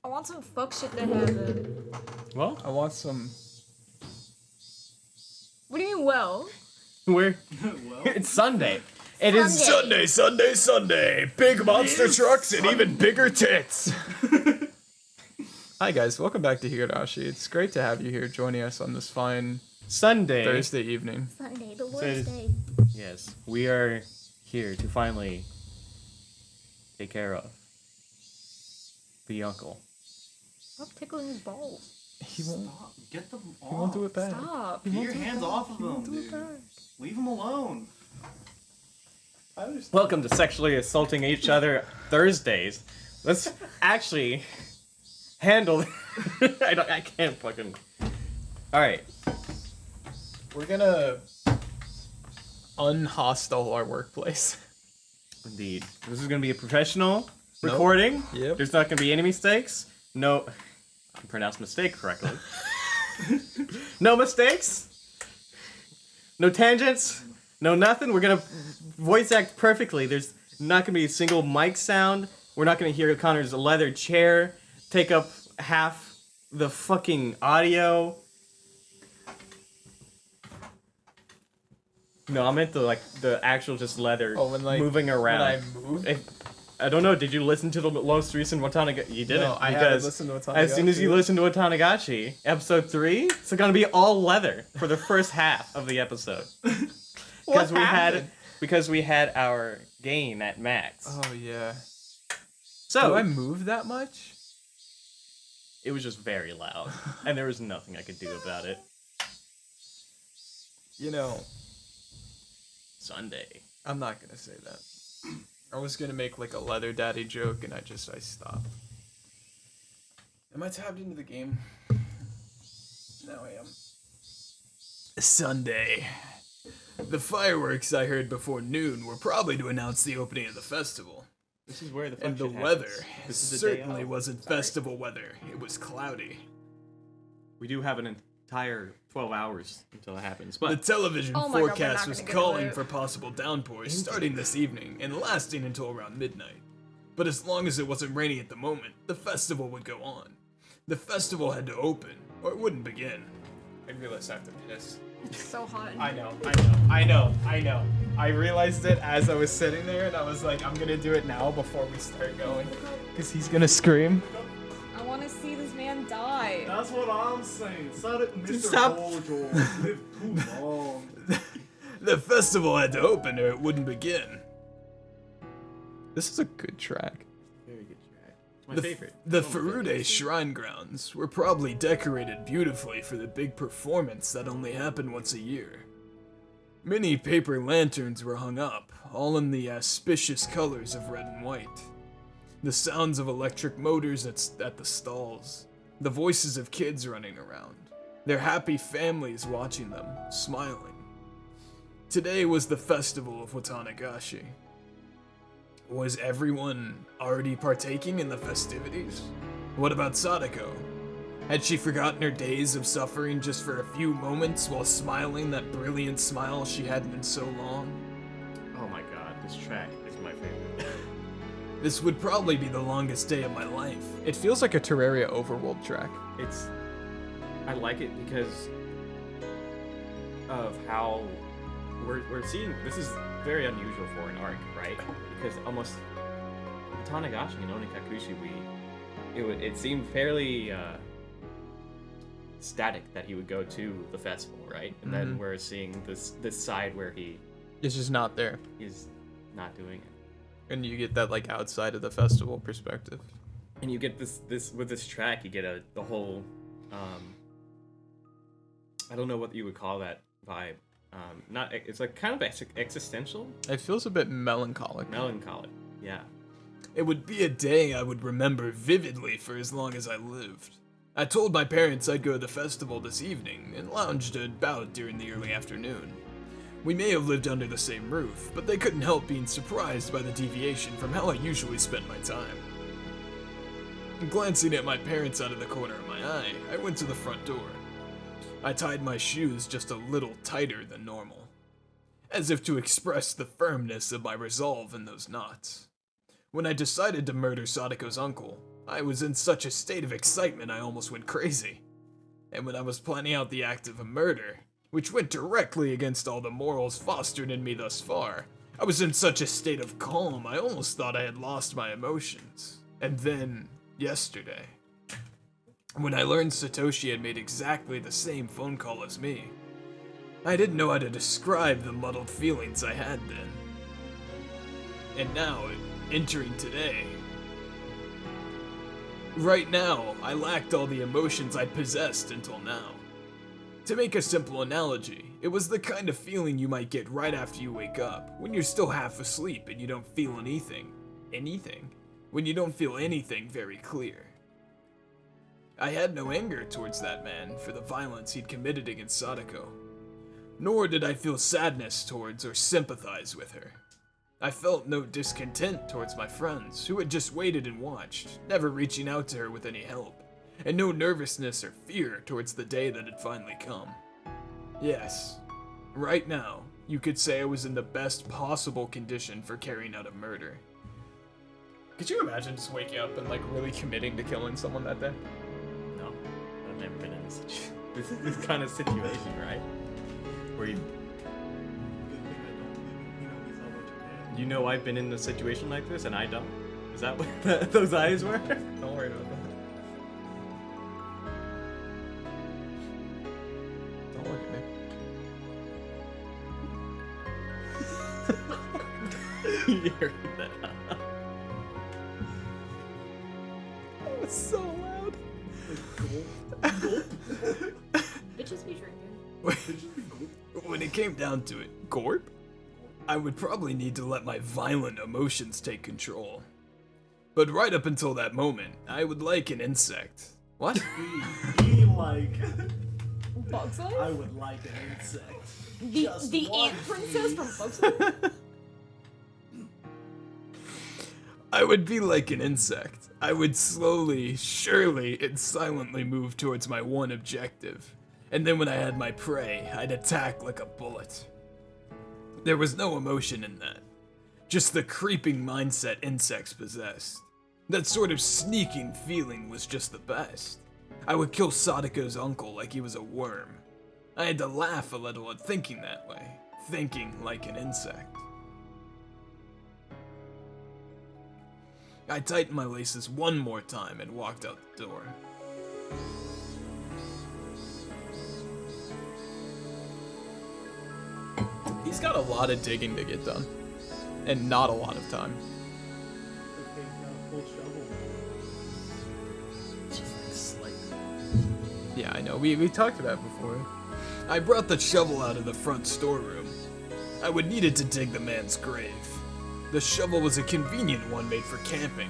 I want some fuck shit to happen. Well, I want some. What do you mean, well? It's Sunday. It is Sunday. Big monster trucks and even bigger tits. Hi guys, welcome back to Higurashi. It's great to have you here joining us on this fine Sunday. Thursday evening. Sunday, the Lord's Day. Yes, we are here to finally take care of the uncle. Stop tickling his balls. He won't. Stop. Get them off. He won't do it back. Stop. Get your hands off of He won't them, do it dude. back. Leave them alone. I understand. Welcome to Sexually Assaulting Each Other Thursdays. Let's actually handle. I can't fucking. All right. We're gonna unhostile our workplace. Indeed, this is gonna be a professional Nope. recording. Yep. There's not gonna be any mistakes. No, I pronounced mistake correctly. No mistakes. No tangents. No nothing. We're gonna voice act perfectly. There's not gonna be a single mic sound. We're not gonna hear Connor's leather chair take up half the fucking audio. No, I meant the actual just leather moving around. When I move. I don't know. Did you listen to the most recent Watanagashi? You didn't. No, I haven't listened to Watanagashi. As soon as you listen to Watanagashi, episode 3, it's gonna be all leather for the first half of the episode. What happened? Because we had our gain at max. Oh yeah. So Do I move that much? it was just very loud, and there was nothing I could do about it. You know, Sunday. I'm not gonna say that. I was gonna make like a leather daddy joke, and I stopped. Am I tabbed into the game? No, I am. Sunday. The fireworks I heard before noon were probably to announce the opening of the festival. This is where the And the function weather happens. This is the day certainly of. wasn't Sorry. festival weather. It was cloudy. We do have an entire 12 hours until it happens, The but television Oh my God, we're forecast not was gonna get calling into it. for possible downpours starting this evening and lasting until around midnight. But as long as it wasn't raining at the moment, the festival would go on. The festival had to open, or it wouldn't begin. I realized I have to piss. It's so hot. I know. I realized it as I was sitting there, and I was like, I'm gonna do it now before we start going. Because he's gonna scream. I want to see this man die. That's what I'm saying. Mr. Stop. Bojo lived too long. The festival had to open, or it wouldn't begin. This is a good track. very good track. It's my favorite. The It's one of my Furude favorites. shrine grounds were probably decorated beautifully for the big performance that only happened once a year. Many paper lanterns were hung up, all in the auspicious colors of red and white. The sounds of electric motors at the stalls, the voices of kids running around, their happy families watching them, smiling. Today was the festival of Watanagashi. Was everyone already partaking in the festivities? What about Sadako? Had she forgotten her days of suffering just for a few moments while smiling that brilliant smile she hadn't in so long? Oh my god, this track is my favorite. This would probably be the longest day of my life. It feels like a Terraria Overworld track. I like it because of how we're seeing. This is very unusual for an arc, right? Because almost Watanagashi and Onikakushi, it seemed fairly static that he would go to the festival, right? And then we're seeing this side where It's just not there. he's not doing it. And you get that like outside of the festival perspective. And you get this with this track, you get the whole I don't know what you would call that vibe. Not it's like kind of existential, It feels a bit melancholic. melancholic. Yeah. It would be a day I would remember vividly for as long as I lived. I told my parents I'd go to the festival this evening and lounged about during the early afternoon. We may have lived under the same roof, but they couldn't help being surprised by the deviation from how I usually spent my time. Glancing at my parents out of the corner of my eye, I went to the front door. I tied my shoes just a little tighter than normal, as if to express the firmness of my resolve in those knots. When I decided to murder Sadako's uncle, I was in such a state of excitement I almost went crazy. And when I was planning out the act of a murder, which went directly against all the morals fostered in me thus far, I was in such a state of calm I almost thought I had lost my emotions. And then, yesterday, when I learned Satoshi had made exactly the same phone call as me, I didn't know how to describe the muddled feelings I had then. And now, entering today, right now, I lacked all the emotions I'd possessed until now. To make a simple analogy, it was the kind of feeling you might get right after you wake up, when you're still half asleep and you don't feel anything. When you don't feel anything very clear. I had no anger towards that man for the violence he'd committed against Sadako. Nor did I feel sadness towards or sympathize with her. I felt no discontent towards my friends, who had just waited and watched, never reaching out to her with any help, and no nervousness or fear towards the day that had finally come. Yes, right now, you could say I was in the best possible condition for carrying out a murder. Could you imagine just waking up and like really committing to killing someone that day? No, I've never been in this kind of situation, right? Where you Good thing I don't live in Hinamizawa, Japan. you know I've been in a situation like this and I don't. Is that what those eyes were? Don't worry about that. Don't look at me. You heard that? That was so loud. Bitches be drinking. When it came down to it, Gorp? I would probably need to let my violent emotions take control. But right up until that moment, I would like an insect. What? Be like. Bug's Life? I would like an insect. Just The one, ant princess from please. Bug's Life? I would be like an insect. I would slowly, surely, and silently move towards my one objective. And then when I had my prey, I'd attack like a bullet. There was no emotion in that. Just the creeping mindset insects possessed. That sort of sneaking feeling was just the best. I would kill Sadako's uncle like he was a worm. I had to laugh a little at thinking that way. Thinking like an insect. I tightened my laces one more time and walked out the door. He's got a lot of digging to get done. And not a lot of time. Okay, got a full shovel. Just like slightly. Yeah, I know. We talked about it before. I brought the shovel out of the front storeroom. I would need it to dig the man's grave. The shovel was a convenient one made for camping.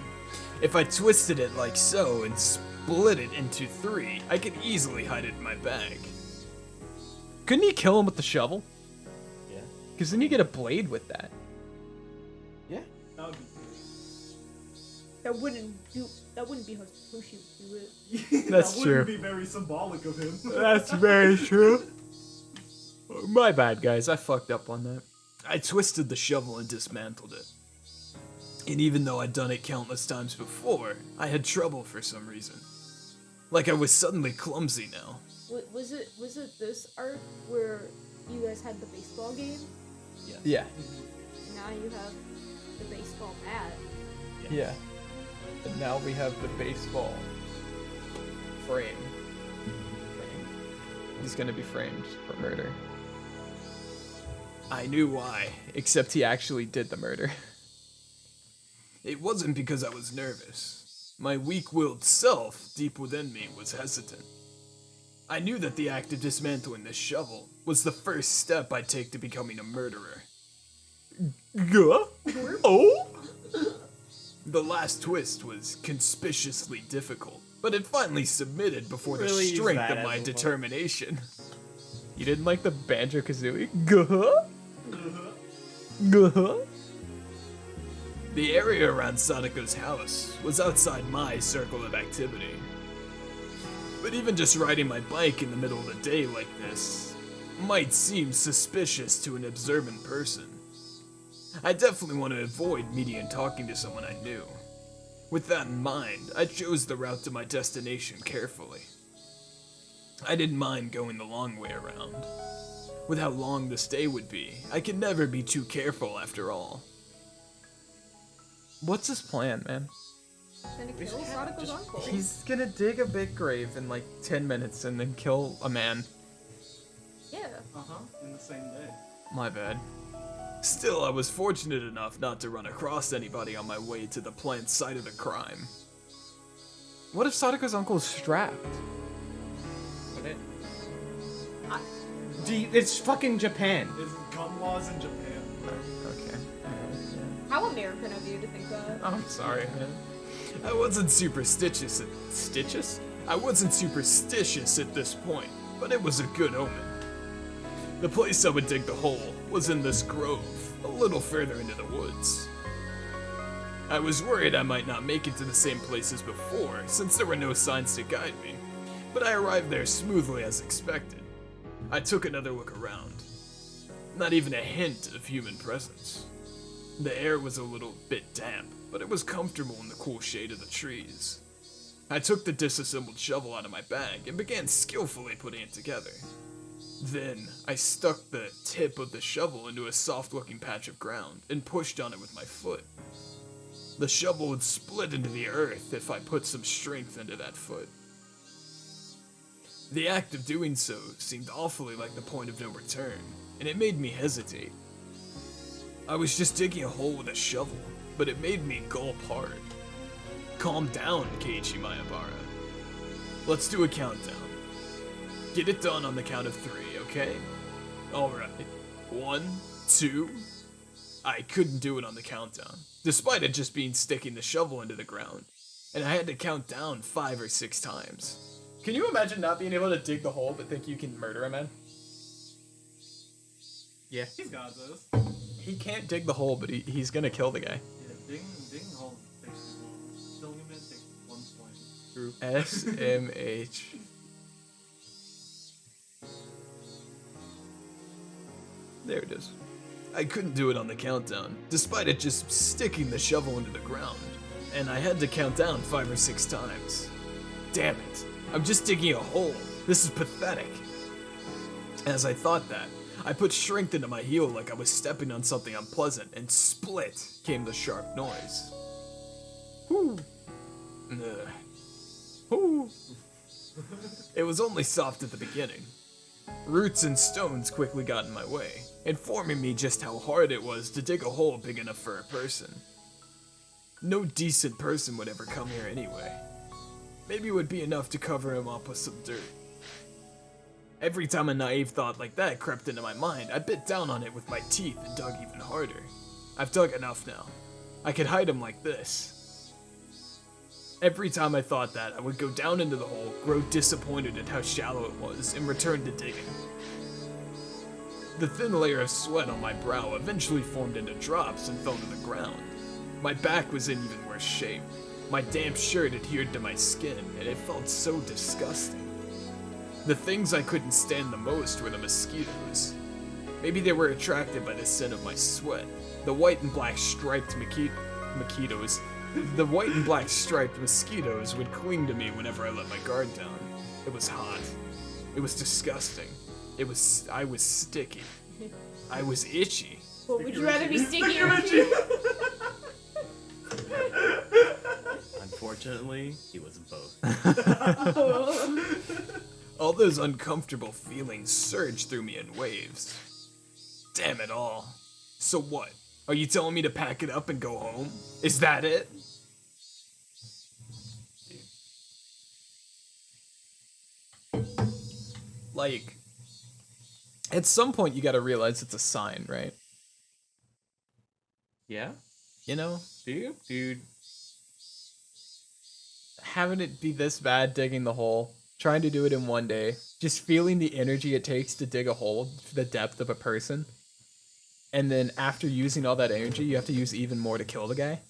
If I twisted it like so and split it into 3, I could easily hide it in my bag. Couldn't you kill him with the shovel? Yeah. Because then you get a blade with that. Yeah. That would be That wouldn't be how Satoshi would do it. good. That's that true. wouldn't be very symbolic of him. That's very true. My bad, guys. I fucked up on that. I twisted the shovel and dismantled it. And even though I'd done it countless times before, I had trouble for some reason. Like I was suddenly clumsy now. Was it this arc where you guys had the baseball game? Yeah. And now you have the baseball bat. Yeah. And now we have the baseball frame. He's gonna be framed for murder. I knew why, except he actually did the murder. It wasn't because I was nervous. My weak-willed self, deep within me, was hesitant. I knew that the act of dismantling this shovel was the first step I'd take to becoming a murderer. Oh? The last twist was conspicuously difficult, but it finally submitted before the Really use strength that of as my a weapon. determination. You didn't like the Banjo-Kazooie? Guh? Guh? The area around Sadako's house was outside my circle of activity. But even just riding my bike in the middle of the day like this might seem suspicious to an observant person. I definitely want to avoid meeting and talking to someone I knew. With that in mind, I chose the route to my destination carefully. I didn't mind going the long way around. With how long the stay would be, I could never be too careful after all. What's his plan, man? Gonna kill Sadako's uncle. He's gonna dig a big grave in like 10 minutes and then kill a man. Yeah. In the same day. My bad. Still, I was fortunate enough not to run across anybody on my way to the planned site of the crime. What if Sadako's uncle is strapped? It's fucking Japan. There's gun laws in Japan. Okay. How American of you to think that. I'm sorry, man. I wasn't superstitious I wasn't superstitious at this point, but it was a good omen. The place I would dig the hole was in this grove, a little further into the woods. I was worried I might not make it to the same place as before, since there were no signs to guide me, but I arrived there smoothly as expected. I took another look around. Not even a hint of human presence. The air was a little bit damp, but it was comfortable in the cool shade of the trees. I took the disassembled shovel out of my bag and began skillfully putting it together. Then, I stuck the tip of the shovel into a soft-looking patch of ground and pushed on it with my foot. The shovel would split into the earth if I put some strength into that foot. The act of doing so seemed awfully like the point of no return, and it made me hesitate. I was just digging a hole with a shovel, but it made me gulp hard. Calm down, Keiichi Maebara. Let's do a countdown. Get it done on the count of 3, okay? Alright. 1, 2... I couldn't do it on the countdown, despite it just being sticking the shovel into the ground, and I had to count down 5 or 6 times. Can you imagine not being able to dig the hole but think you can murder a man? Yeah. He's got this. He can't dig the hole, but he's gonna kill the guy. Yeah, digging holes takes too long. Killing him takes 1 swing. True. SMH. There it is. I couldn't do it on the countdown, despite it just sticking the shovel into the ground, and I had to count down 5 or 6 times. Damn it, I'm just digging a hole. This is pathetic. As I thought that, I put strength into my heel like I was stepping on something unpleasant, and split came the sharp noise. Whoo. Ugh. Whoo. It was only soft at the beginning. Roots and stones quickly got in my way, informing me just how hard it was to dig a hole big enough for a person. No decent person would ever come here anyway. Maybe it would be enough to cover him up with some dirt. Every time a naive thought like that crept into my mind, I bit down on it with my teeth and dug even harder. I've dug enough now. I could hide him like this. Every time I thought that, I would go down into the hole, grow disappointed at how shallow it was, and return to digging. The thin layer of sweat on my brow eventually formed into drops and fell to the ground. My back was in even worse shape. My damp shirt adhered to my skin, and it felt so disgusting. The things I couldn't stand the most were the mosquitoes. Maybe they were attracted by the scent of my sweat. The white and black striped mosquitoes. The white and black striped mosquitoes would cling to me whenever I let my guard down. It was hot. It was disgusting. I was sticky. I was itchy. What would you rather be sticky or itchy? Unfortunately, he was both. All those uncomfortable feelings surged through me in waves. Damn it all. So what? Are you telling me to pack it up and go home? Is that it? Like, at some point you gotta realize it's a sign, right? Yeah? You know? Do you? Dude. Having it be this bad digging the hole, trying to do it in one day, just feeling the energy it takes to dig a hole to the depth of a person, and then after using all that energy, you have to use even more to kill the guy?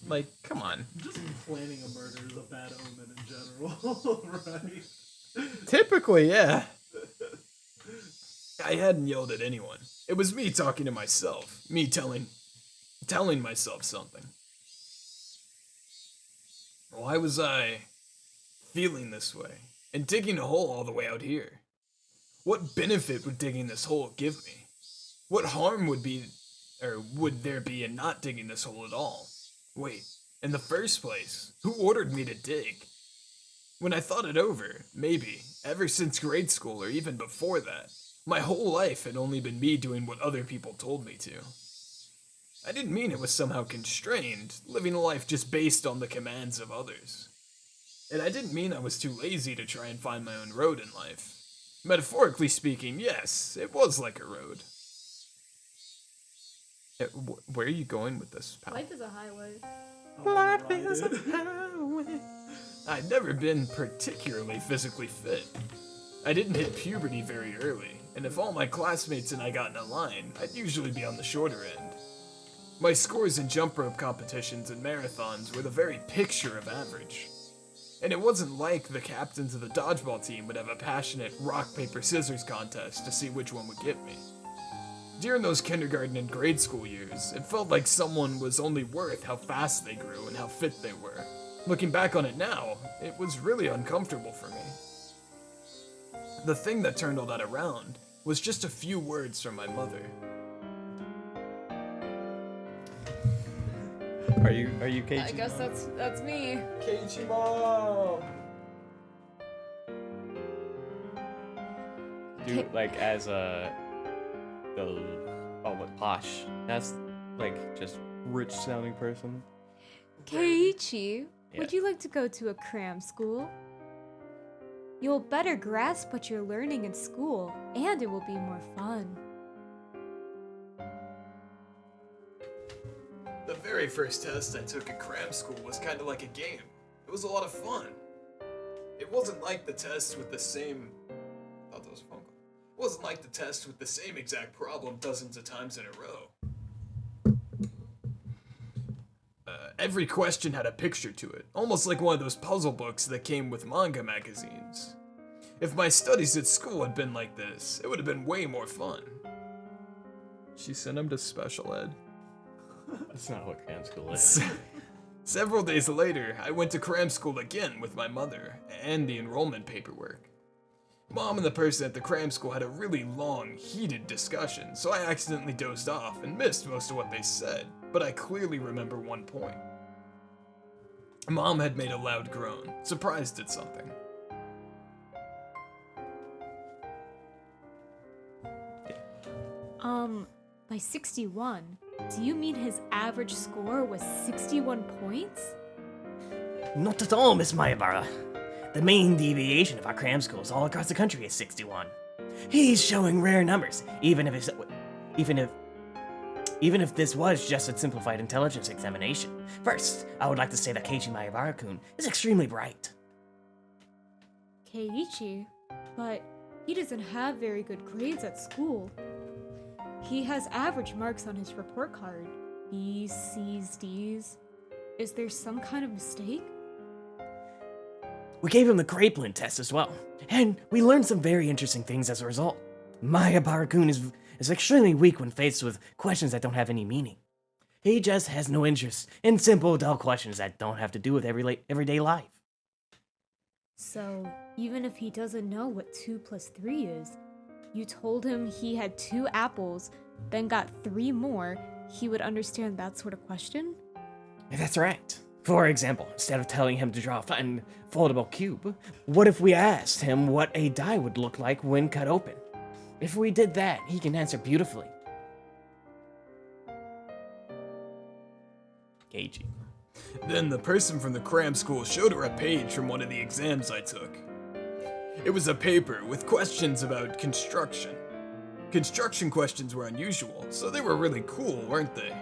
Like, come on. Just planning a murder is a bad omen in general, right? Typically, yeah. I hadn't yelled at anyone. It was me talking to myself. Me telling myself something. Why was I feeling this way and digging a hole all the way out here? What benefit would digging this hole give me? What harm would there be in not digging this hole at all? Wait, in the first place, who ordered me to dig? When I thought it over, maybe, ever since grade school or even before that, my whole life had only been me doing what other people told me to. I didn't mean it was somehow constrained, living a life just based on the commands of others. And I didn't mean I was too lazy to try and find my own road in life. Metaphorically speaking, yes, it was like a road. Where are you going with this, pal? Life is a highway. Life is a highway. I'd never been particularly physically fit. I didn't hit puberty very early, and if all my classmates and I got in a line, I'd usually be on the shorter end. My scores in jump rope competitions and marathons were the very picture of average. And it wasn't like the captains of the dodgeball team would have a passionate rock, paper, scissors contest to see which one would get me. During those kindergarten and grade school years, it felt like someone was only worth how fast they grew and how fit they were. Looking back on it now, it was really uncomfortable for me. The thing that turned all that around was just a few words from my mother. Are you Keiichi? I guess that's me. Keiichi mom! Do like as what posh? That's like just rich sounding person. Keiichi, Yeah. would you like to go to a cram school? You'll better grasp what you're learning in school, and it will be more fun. The very first test I took at cram school was kind of like a game. It was a lot of fun. It wasn't like the test with the same... I thought that was a phone call. It wasn't like the test with the same exact problem dozens of times in a row. Every question had a picture to it, almost like one of those puzzle books that came with manga magazines. If my studies at school had been like this, it would have been way more fun. She sent him to special ed. That's not what cram school is. Several days later, I went to cram school again with my mother and the enrollment paperwork. Mom and the person at the cram school had a really long, heated discussion, so I accidentally dozed off and missed most of what they said, but I clearly remember one point. Mom had made a loud groan, surprised at something. By 61, do you mean his average score was 61 points? Not at all, Miss Mayabara. The main deviation of our cram schools all across the country is 61. He's showing rare numbers, even if this was just a simplified intelligence examination. First, I would like to say that Keiichi Mayabara-kun is extremely bright. Keiichi, but he doesn't have very good grades at school. He has average marks on his report card. B's, C's, D's. Is there some kind of mistake? We gave him the Grapeland test as well, and we learned some very interesting things as a result. Mayabara-kun is extremely weak when faced with questions that don't have any meaning. He just has no interest in simple, dull questions that don't have to do with everyday life. So, even if he doesn't know what 2 plus 3 is, you told him he had 2 apples, then got 3 more, he would understand that sort of question? That's right. For example, instead of telling him to draw a flattened, foldable cube, what if we asked him what a die would look like when cut open? If we did that, he can answer beautifully. Keiichi. Then the person from the cram school showed her a page from one of the exams I took. It was a paper with questions about construction. Construction questions were unusual, so they were really cool, weren't they?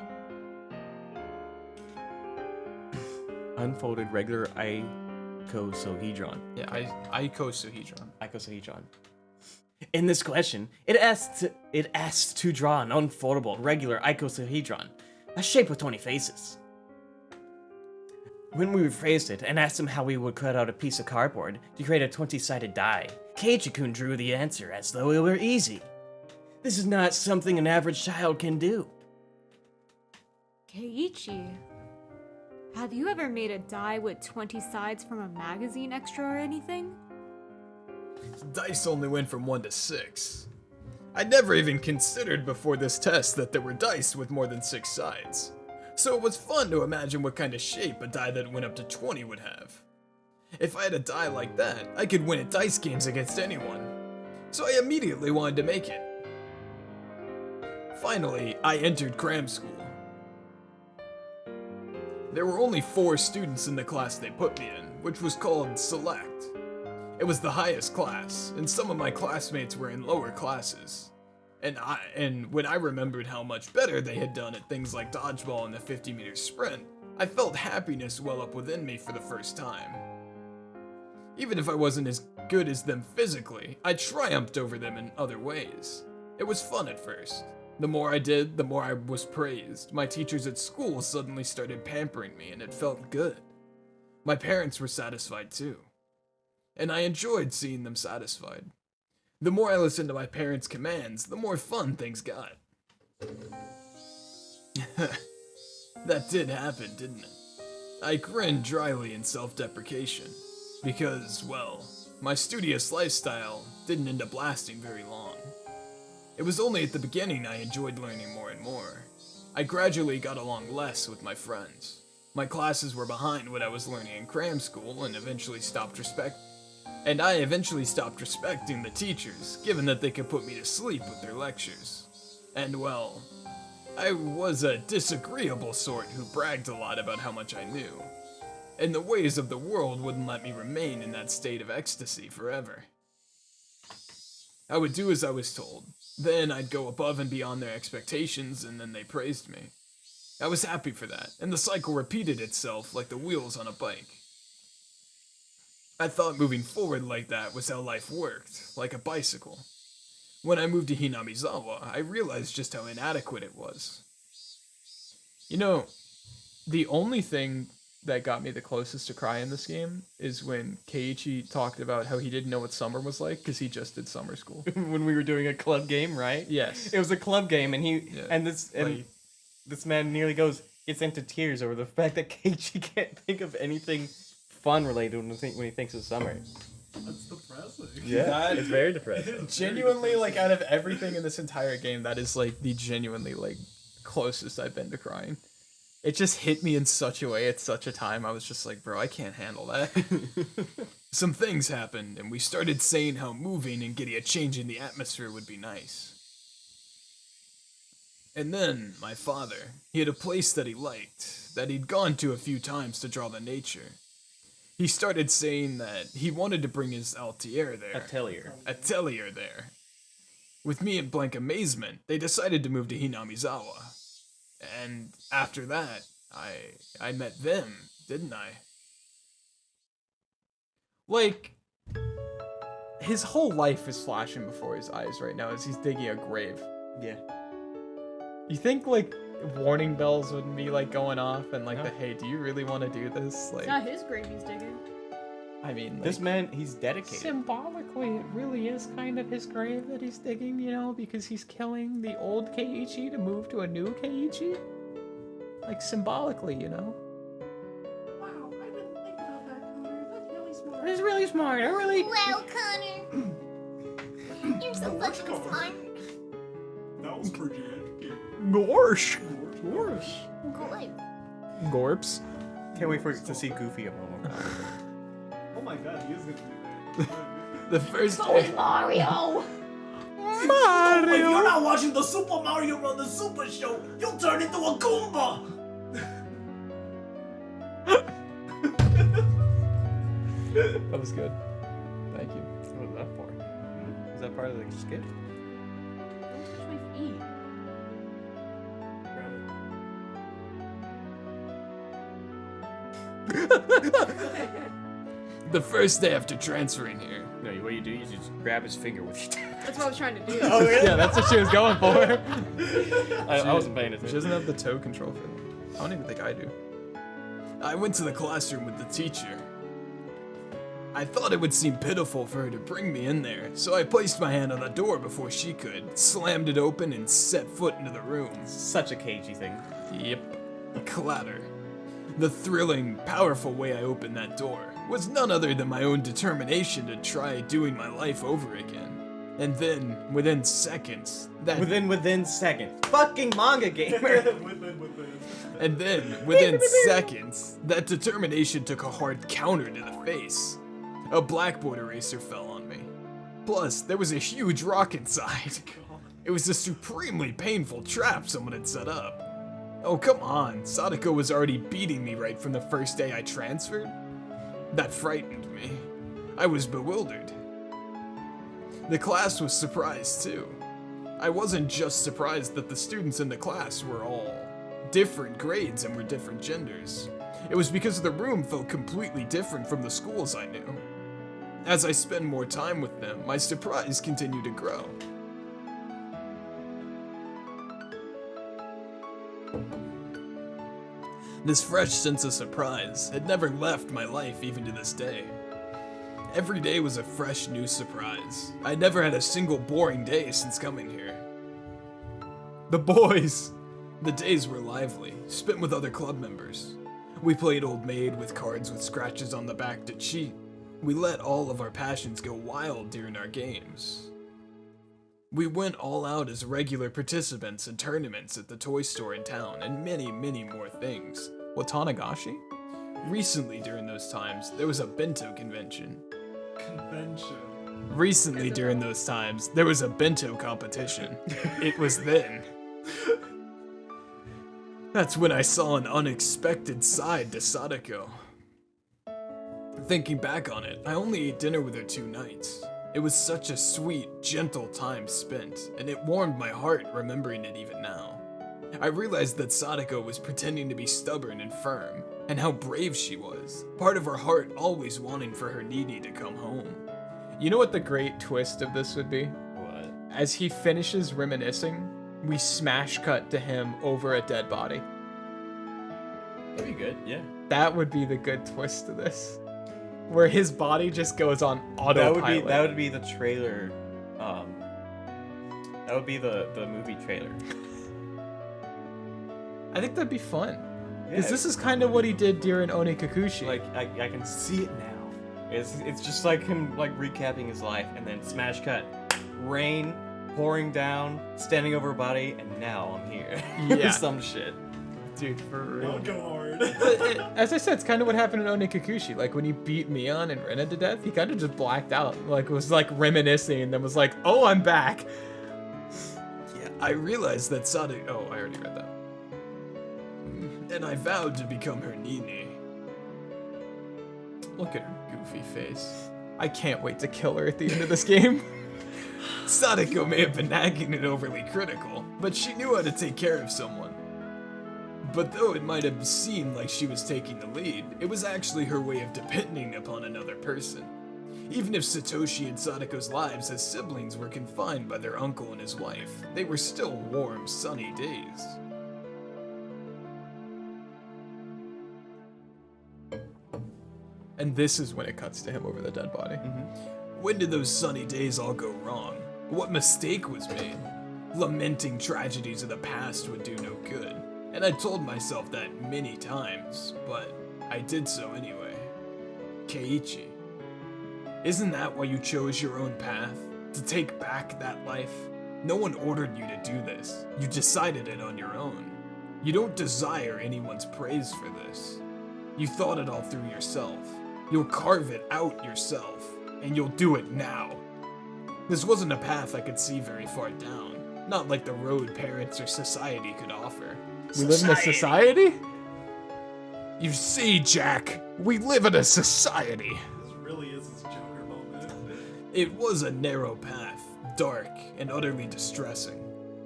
Unfolded regular icosahedron. Yeah, icosahedron. Icosahedron. In this question, it asks to draw an unfoldable regular icosahedron, a shape with 20 faces. When we rephrased it and asked him how we would cut out a piece of cardboard to create a 20-sided die, Keiichi-kun drew the answer as though it were easy. This is not something an average child can do. Keiichi, Have you ever made a die with 20 sides from a magazine extra or anything? Dice only went from 1 to 6. I never even considered before this test that there were dice with more than 6 sides. So it was fun to imagine what kind of shape a die that went up to 20 would have. If I had a die like that, I could win at dice games against anyone. So I immediately wanted to make it. Finally, I entered cram school. There were only 4 students in the class they put me in, which was called Select. It was the highest class, and some of my classmates were in lower classes. And when I remembered how much better they had done at things like dodgeball and the 50-meter sprint, I felt happiness well up within me for the first time. Even if I wasn't as good as them physically, I triumphed over them in other ways. It was fun at first. The more I did, the more I was praised. My teachers at school suddenly started pampering me, and it felt good. My parents were satisfied too. And I enjoyed seeing them satisfied. The more I listened to my parents' commands, the more fun things got. That did happen, didn't it? I grinned dryly in self-deprecation. Because, well, my studious lifestyle didn't end up lasting very long. It was only at the beginning I enjoyed learning more and more. I gradually got along less with my friends. My classes were behind what I was learning in cram school and I eventually stopped respecting the teachers, given that they could put me to sleep with their lectures. And well, I was a disagreeable sort who bragged a lot about how much I knew. And the ways of the world wouldn't let me remain in that state of ecstasy forever. I would do as I was told. Then I'd go above and beyond their expectations, and then they praised me. I was happy for that, and the cycle repeated itself like the wheels on a bike. I thought moving forward like that was how life worked, like a bicycle. When I moved to Hinamizawa, I realized just how inadequate it was. You know, the only thing that got me the closest to cry in this game is when Keiichi talked about how he didn't know what summer was like because he just did summer school. When we were doing a club game, right? Yes. It was a club game, and this man nearly gets into tears over the fact that Keiichi can't think of anything fun related when he thinks of summer. That's depressing. Yeah, it's very depressing. Genuinely, like, out of everything in this entire game, that is, like, the genuinely, like, closest I've been to crying. It just hit me in such a way at such a time. I was just like, bro, I can't handle that. Some things happened, and we started saying how moving and getting a change in the atmosphere would be nice. And then, my father, he had a place that he liked, that he'd gone to a few times to draw the nature. He started saying that he wanted to bring his atelier there. With me in blank amazement, they decided to move to Hinamizawa. And after that, I met them, didn't I? Like, his whole life is flashing before his eyes right now as he's digging a grave. Yeah. You think, like, warning bells wouldn't be, like, going off and, like, hey, do you really want to do this? Like, It's not his grave he's digging. I mean, like, This man, he's dedicated. symbolically, it really is kind of his grave that he's digging, you know, because he's killing the old Keiichi to move to a new Keiichi. Like, symbolically, you know. Wow, I didn't think about that, Connor. That's really smart. It's really smart. I really. Wow, Connor. You're so fucking smart. That was pretty good. Gorsh. Gorsh. Good. Gorps. Can't wait to see Goofy a moment. Oh my god, he is gonna be there. The first Mario. If you're not watching the Super Mario Run the Super Show, you'll turn into a Goomba! That was good. Thank you. What was that for? Is that part of the skit? Don't touch my feet. The first day after transferring here, No, what you do, you just grab his finger with your That's what I was trying to do. Oh, really? Yeah, that's what she was going for. I wasn't paying She attention. doesn't have the toe control for it. I don't even think I do. I went to the classroom with the teacher. I thought it would seem pitiful for her to bring me in there, so I placed my hand on the door before she could, slammed it open, and set foot into the room. Such a cagey thing. Yep. Clatter. The thrilling, powerful way I opened that door was none other than my own determination to try doing my life over again. And then, within seconds, Within seconds. Fucking manga gamer. And then, within seconds, that determination took a hard counter to the face. A blackboard eraser fell on me. Plus, there was a huge rock inside. It was a supremely painful trap someone had set up. Oh, come on, Sadako was already beating me right from the first day I transferred? That frightened me. I was bewildered. The class was surprised too. I wasn't just surprised that the students in the class were all different grades and were different genders. It was because the room felt completely different from the schools I knew. As I spent more time with them, my surprise continued to grow. This fresh sense of surprise had never left my life even to this day. Every day was a fresh new surprise. I never had a single boring day since coming here. The boys! The days were lively, spent with other club members. We played Old Maid with cards with scratches on the back to cheat. We let all of our passions go wild during our games. We went all out as regular participants in tournaments at the toy store in town and many, many more things. Watanagashi? Recently during those times, there was a bento convention. Recently during those times, there was a bento competition. It was then. That's when I saw an unexpected side to Sadako. Thinking back on it, I only ate dinner with her 2 nights. It was such a sweet, gentle time spent, and it warmed my heart remembering it even now. I realized that Sadako was pretending to be stubborn and firm, and how brave she was, part of her heart always wanting for her Nini to come home. You know what the great twist of this would be? What? As he finishes reminiscing, we smash cut to him over a dead body. That'd be good, yeah. That would be the good twist to this. Where his body just goes on autopilot. That would be the trailer. That would be the movie trailer. I think that'd be fun. Because Yeah. this is kind of what he did during Onikakushi. Like I can see it now. It's just like him like recapping his life and then smash cut, rain pouring down, standing over a body, and now I'm here. Yeah. Some shit. dude, for real. Don't go hard. But as I said, it's kind of what happened in Onikakushi. Like when he beat Mion and Rena to death, he kind of just blacked out. Like was like reminiscing and then was like, "Oh, I'm back." Yeah, I realized that Sadako. Oh, I already read that. And I vowed to become her Nini. Look at her goofy face. I can't wait to kill her at the end of this game. Sadako may have been nagging and overly critical, but she knew how to take care of someone. But though it might have seemed like she was taking the lead, it was actually her way of depending upon another person. Even if Satoshi and Sadako's lives as siblings were confined by their uncle and his wife, they were still warm, sunny days. And this is when it cuts to him over the dead body. When did those sunny days all go wrong? What mistake was made? Lamenting tragedies of the past would do no good, and I told myself that many times, but I did so anyway. Keiichi. Isn't that why you chose your own path? To take back that life? No one ordered you to do this. You decided it on your own. You don't desire anyone's praise for this. You thought it all through yourself. You'll carve it out yourself, and you'll do it now. This wasn't a path I could see very far down, not like the road parents or society could offer. We live in a society? You see, Jack, we live in a society. This really is his Joker moment. It was a narrow path, dark and utterly distressing,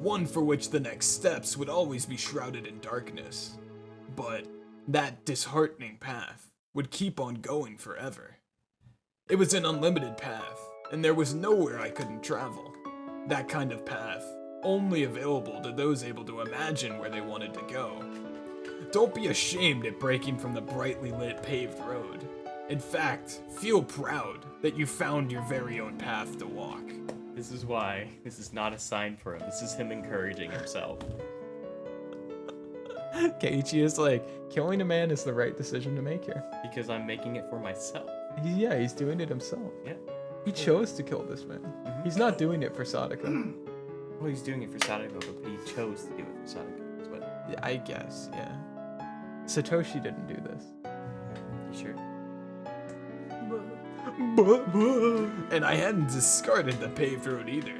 one for which the next steps would always be shrouded in darkness. But that disheartening path would keep on going forever. It was an unlimited path, and there was nowhere I couldn't travel. That kind of path, only available to those able to imagine where they wanted to go. Don't be ashamed at breaking from the brightly lit paved road. In fact, feel proud that you found your very own path to walk. This is why this is not a sign for him. This is him encouraging himself. Keiichi is like, killing a man is the right decision to make here. Because I'm making it for myself. He's doing it himself. Yeah. He chose to kill this man. He's not doing it for Sadako. Well, he's doing it for Sadako, but he chose to do it for Sadako. That's what. Yeah, I guess, yeah. Satoshi didn't do this. You sure? And I hadn't discarded the paved road either.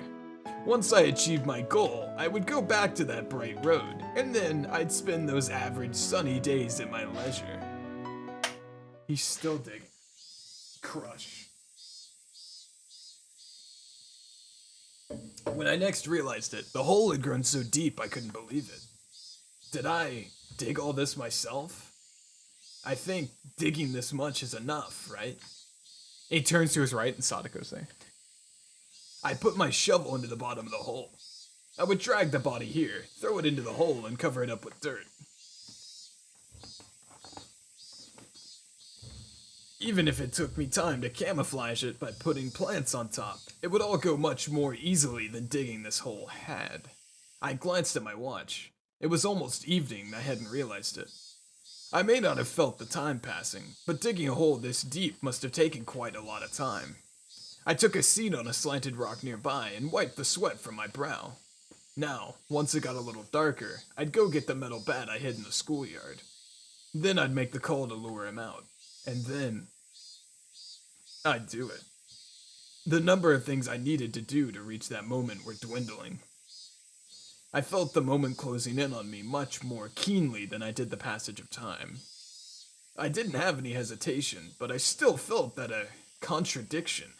Once I achieved my goal, I would go back to that bright road, and then I'd spend those average sunny days at my leisure. He's still digging. Crush. When I next realized it, the hole had grown so deep I couldn't believe it. Did I dig all this myself? I think digging this much is enough, right? He turns to his right and Sadako's there. I put my shovel into the bottom of the hole. I would drag the body here, throw it into the hole, and cover it up with dirt. Even if it took me time to camouflage it by putting plants on top, it would all go much more easily than digging this hole had. I glanced at my watch. It was almost evening and I hadn't realized it. I may not have felt the time passing, but digging a hole this deep must have taken quite a lot of time. I took a seat on a slanted rock nearby and wiped the sweat from my brow. Now, once it got a little darker, I'd go get the metal bat I hid in the schoolyard. Then I'd make the call to lure him out. And then I'd do it. The number of things I needed to do to reach that moment were dwindling. I felt the moment closing in on me much more keenly than I did the passage of time. I didn't have any hesitation, but I still felt that a contradiction.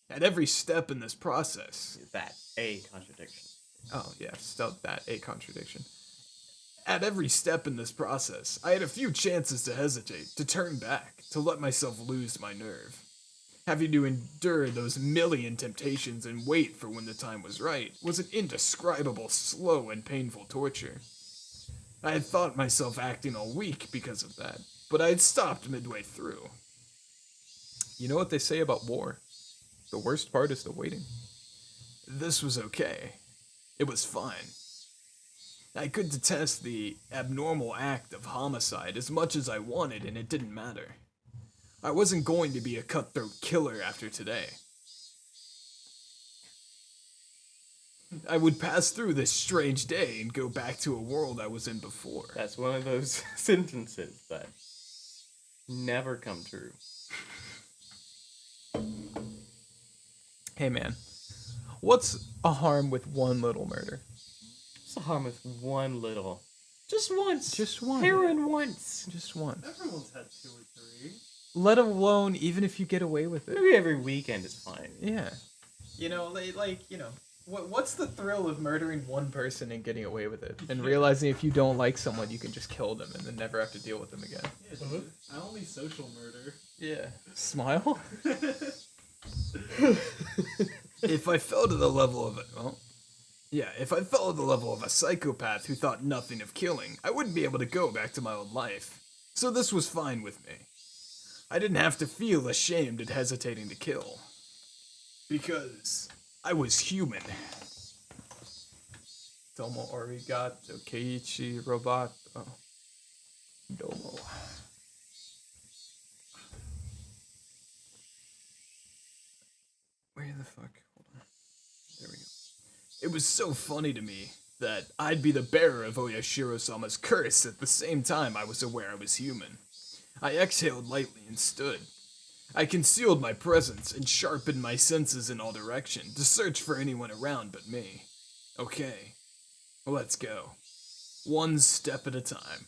At every step in this process. That's a contradiction. Oh, yeah, still that, a contradiction. At every step in this process, I had a few chances to hesitate, to turn back, to let myself lose my nerve. Having to endure those million temptations and wait for when the time was right was an indescribable, slow, and painful torture. I had thought myself acting all weak because of that, but I had stopped midway through. You know what they say about war? The worst part is the waiting. This was okay. It was fine. I could detest the abnormal act of homicide as much as I wanted, and it didn't matter. I wasn't going to be a cutthroat killer after today. I would pass through this strange day and go back to a world I was in before. That's one of those sentences that never come true. Hey man, what's a harm with one little murder? What's the harm with one little? Just once. Just one. Heroin once. Just one. Everyone's had 2 or 3. Let alone even if you get away with it. Maybe every weekend is fine. Yeah. You know, what's the thrill of murdering one person and getting away with it? And realizing if you don't like someone, you can just kill them and then never have to deal with them again. Yeah, dude, I only social murder. Yeah. Smile? If I fell to the level of if I fell to the level of a psychopath who thought nothing of killing, I wouldn't be able to go back to my old life. So this was fine with me. I didn't have to feel ashamed at hesitating to kill. Because I was human. Domo arigato, Keiichi robato. Domo. Where the fuck? Hold on. There we go. It was so funny to me that I'd be the bearer of Oyashiro-sama's curse at the same time I was aware I was human. I exhaled lightly and stood. I concealed my presence and sharpened my senses in all directions to search for anyone around but me. Okay, let's go. One step at a time.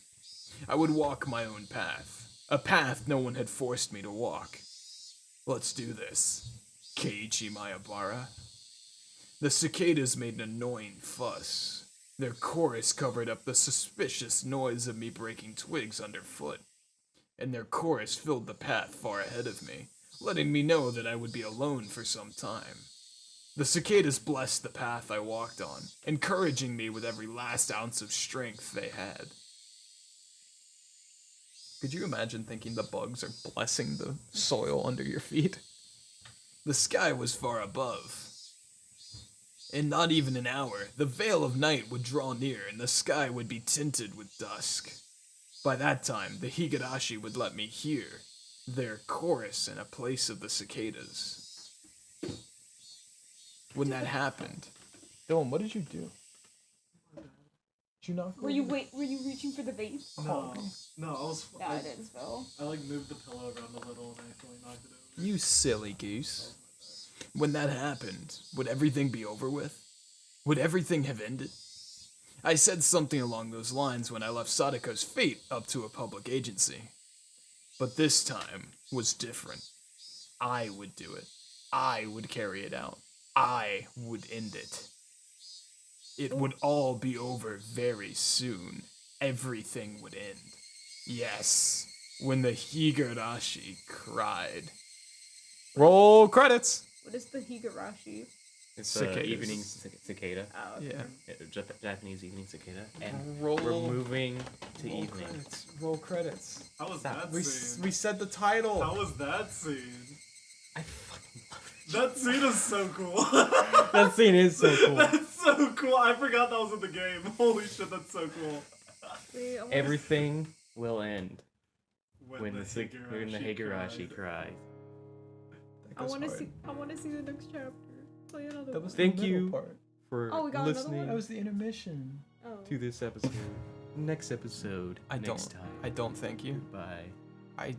I would walk my own path. A path no one had forced me to walk. Let's do this. Keiichi Mayabara. The cicadas made an annoying fuss. Their chorus covered up the suspicious noise of me breaking twigs underfoot. And their chorus filled the path far ahead of me, letting me know that I would be alone for some time. The cicadas blessed the path I walked on, encouraging me with every last ounce of strength they had. Could you imagine thinking the bugs are blessing the soil under your feet? The sky was far above. In not even an hour, the veil of night would draw near and the sky would be tinted with dusk. By that time, the Higurashi would let me hear their chorus in a place of the cicadas. When that happened, Dylan, what did you do? Did you not? Were you reaching for the vase? No, I was. Yeah, it is, Phil. I like moved the pillow around a little and I accidentally knocked it over. you silly goose. When that happened, would everything be over with? Would everything have ended? I said something along those lines when I left Sadako's fate up to a public agency. But this time was different. I would do it. I would carry it out. I would end it. It would all be over very soon. Everything would end. Yes, when the Higurashi cried. Roll credits. What is the Higurashi? It's Cicadas. evening cicada. Oh, okay. Yeah. Japanese evening cicada. And Roll. we're moving to Roll evening. credits. Roll credits. How was Stop. that We scene? said the title. How was that scene? I fucking love That scene is so cool. it. That scene is so cool. That's so cool. I forgot that was in the game. Holy shit, that's so cool. Wait, I wanna Everything will end when the Higurashi Higurashi cried. cries. I want to see. I want to see the next chapter. Play another. That was one. Thank the middle you. part. For Oh, we got another listening one? That was the intermission. Oh. to this episode. Next episode. I next don't. time. I don't thank you. Bye. I